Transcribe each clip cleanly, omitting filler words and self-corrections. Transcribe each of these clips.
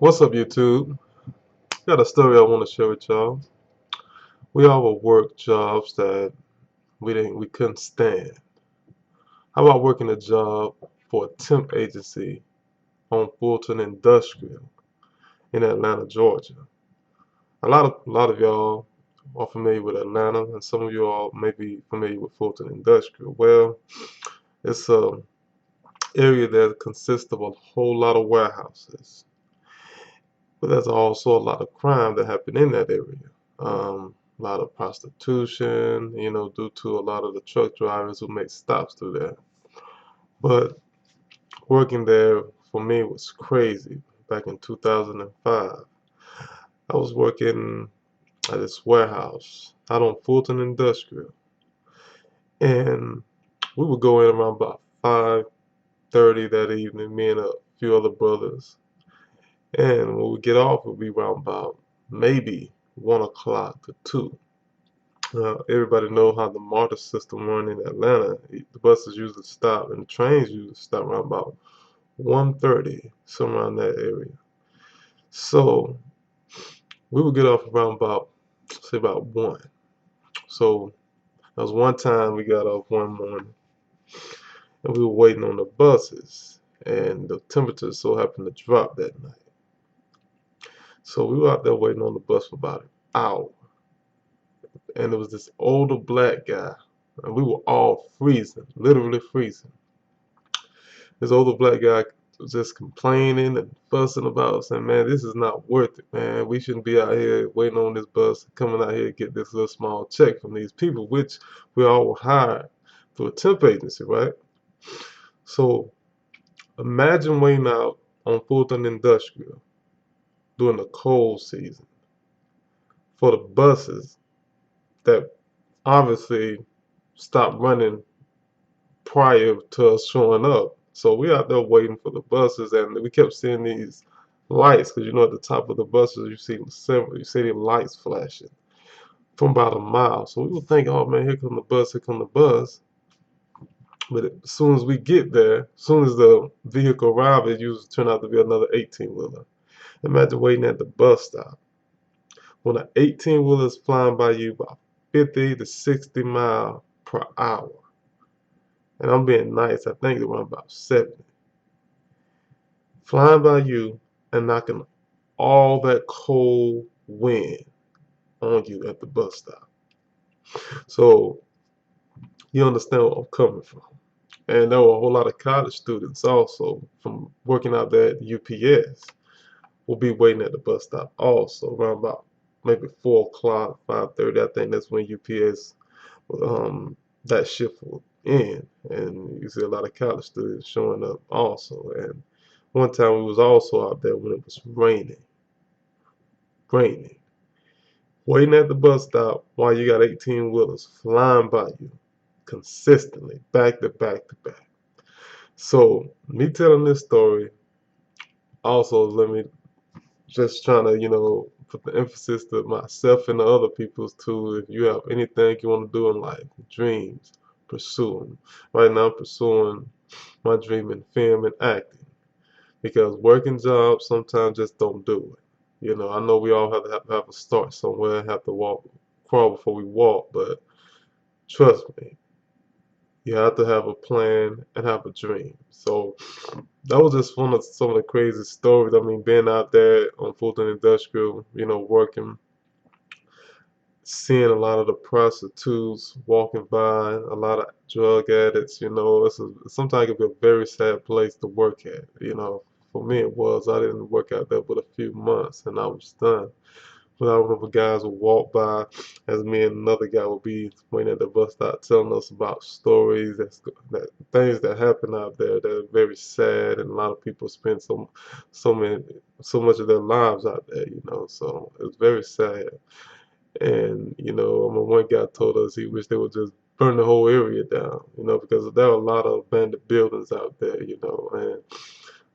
What's up, YouTube? Got a story I want to share with y'all. We all would work jobs that we couldn't stand. How about working a job for a temp agency on Fulton Industrial in Atlanta, Georgia? A lot of y'all are familiar with Atlanta, and some of you all may be familiar with Fulton Industrial. Well, it's a area that consists of a whole lot of warehouses, but there's also a lot of crime that happen in that area. A lot of prostitution, due to a lot of the truck drivers who make stops through there. But working there for me was crazy. Back in 2005, I was working at this warehouse out on Fulton Industrial, and we would go in around about 5:30 that evening, me and a few other brothers. And when we get off, it would be around about maybe 1 o'clock to 2. Everybody know how the MARTA system run in Atlanta. The buses usually stop and the trains usually stop around about 1:30, somewhere around that area. So we would get off around about, say about 1. So there was one time we got off one morning and we were waiting on the buses, and the temperature so happened to drop that night. So we were out there waiting on the bus for about an hour, and there was this older black guy, and we were all freezing, literally freezing. This older black guy was just complaining and fussing about, saying, "Man, this is not worth it, man. We shouldn't be out here waiting on this bus, coming out here to get this little small check from these people," which we all were hired through a temp agency, right? So imagine waiting out on Fulton Industrial during the cold season for the buses that obviously stopped running prior to us showing up. So we out there waiting for the buses, and we kept seeing these lights, because at the top of the buses you see the lights flashing from about a mile. So we were thinking, oh man, here come the bus, here come the bus. But as soon as we get there, as soon as the vehicle arrives, it usually turn out to be another 18-wheeler. Imagine waiting at the bus stop when an 18-wheeler is flying by you about 50 to 60 miles per hour. And I'm being nice, I think around about 70. Flying by you and knocking all that cold wind on you at the bus stop. So you understand where I'm coming from. And there were a whole lot of college students also from working out there at UPS will be waiting at the bus stop also around about maybe 4 o'clock, 5:30. I think that's when UPS that shift will end, and you see a lot of college students showing up also. And one time we was also out there when it was raining, waiting at the bus stop while you got 18 wheelers flying by you consistently, back to back to back. So me telling this story also let me just trying to put the emphasis to myself and the other people's too. If you have anything you want to do in life, dreams, pursue 'em. Right now I'm pursuing my dream in film and acting, because working jobs sometimes just don't do it. I know we all have a start somewhere, have to crawl before we walk, but trust me, you have to have a plan and have a dream. So that was just one of some of the crazy stories. I mean, being out there on Fulton Industrial, working, seeing a lot of the prostitutes walking by, a lot of drug addicts. Sometimes it can be a very sad place to work at. For me it was. I didn't work out there but a few months, and I was done. But I remember guys would walk by as me and another guy would be waiting at the bus stop telling us about stories, that things that happen out there that are very sad, and a lot of people spend so much of their lives out there. So it was very sad. And I mean, one guy told us he wished they would just burn the whole area down, because there are a lot of abandoned buildings out there, and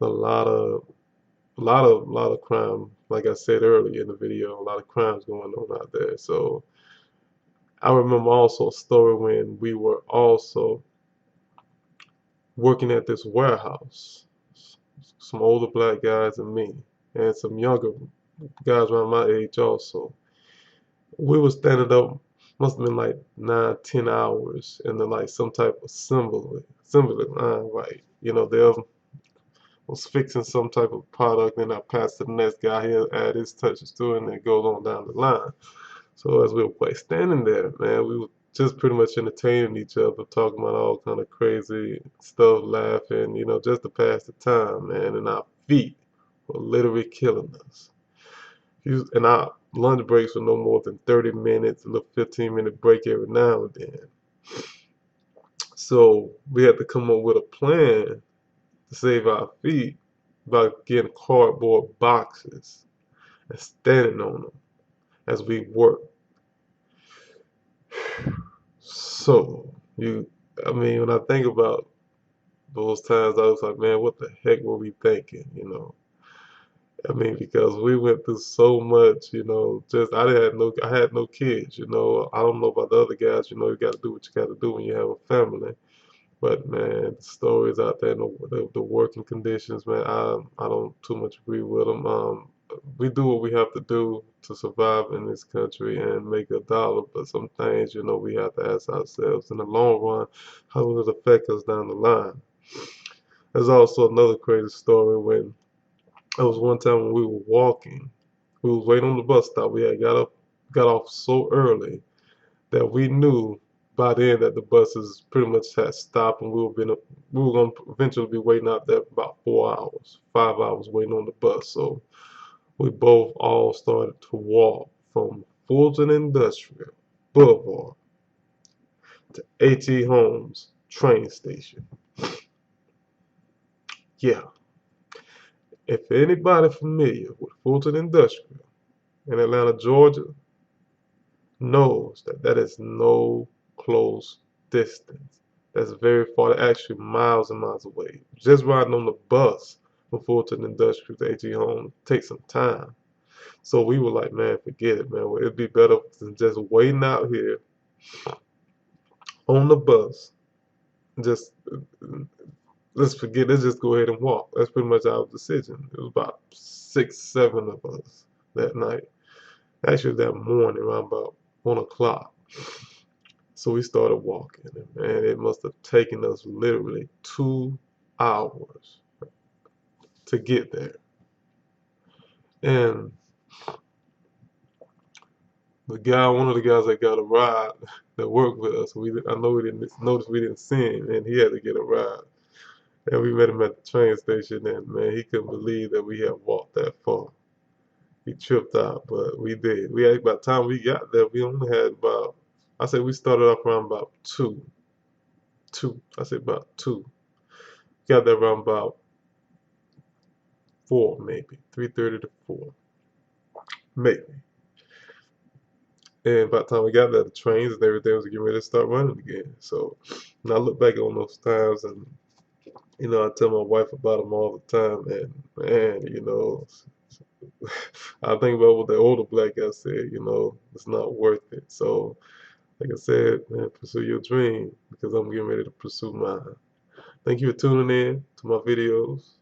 a lot of crime. Like I said earlier in the video, a lot of crimes going on out there. So I remember also a story when we were also working at this warehouse, some older black guys and me. and some younger guys around my age also. We were standing up, must have been like 9, 10 hours in the like some type of assembly line, right? You know, they was fixing some type of product, and I passed to the next guy. He'll add his touches to it, and it goes on down the line. So as we were like standing there, man, we were just pretty much entertaining each other, talking about all kind of crazy stuff, laughing, you know, just to pass the time, man. And our feet were literally killing us. And our lunch breaks were no more than 30 minutes, a little 15-minute break every now and then. So we had to come up with a plan to save our feet by getting cardboard boxes and standing on them as we worked. So I mean, when I think about those times, I was like, man, what the heck were we thinking, you know? I mean, because we went through so much, you know, just I had no kids, you know. I don't know about the other guys, you know, you got to do what you got to do when you have a family. But man, the stories out there, and the working conditions, man, I don't too much agree with them. We do what we have to do to survive in this country and make a dollar, but some things, you know, we have to ask ourselves in the long run, how will it affect us down the line? There's also another crazy story when it was one time when we were walking. We was waiting on the bus stop. We had got off so early that we knew by then that the buses pretty much had stopped, and we were going to eventually be waiting out there for about 4 hours, 5 hours waiting on the bus. So we both all started to walk from Fulton Industrial Boulevard to AT Homes train station. Yeah, if anybody familiar with Fulton Industrial in Atlanta, Georgia, knows that that is no close distance. That's very far, actually miles and miles away. Just riding on the bus from Fulton Industrial to AT Home takes some time. So we were like, man, forget it, man. Well, it'd be better than just waiting out here on the bus. Just let's forget. Let's just go ahead and walk. That's pretty much our decision. It was about 6, 7 of us that night. Actually, that morning around about 1 o'clock. So we started walking, and man, it must have taken us literally 2 hours to get there. And one of the guys that got a ride that worked with us, I know we didn't notice we didn't see him, and he had to get a ride. And we met him at the train station, and man, he couldn't believe that we had walked that far. He tripped out, but we did. By the time we got there, we only had about, I said we started off around about two. I said about 2. Got there around about 4, maybe 3:30 to 4, maybe. And by the time we got there, the trains and everything was getting ready to start running again. So, and I look back on those times, and you know, I tell my wife about them all the time, and man, you know, I think about what the older black guy said. You know, it's not worth it. So, like I said, man, pursue your dream because I'm getting ready to pursue mine. Thank you for tuning in to my videos.